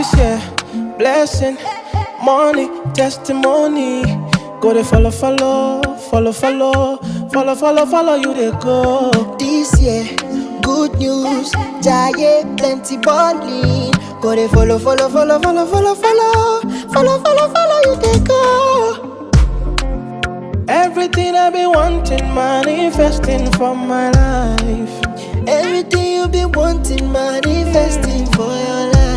This year, blessing, money, testimony. Go they follow, you they go. This year, good news, giant plenty balling. Go they follow, you they go. Everything I've been wanting, manifesting for my life. Everything you been wanting, manifesting for your life.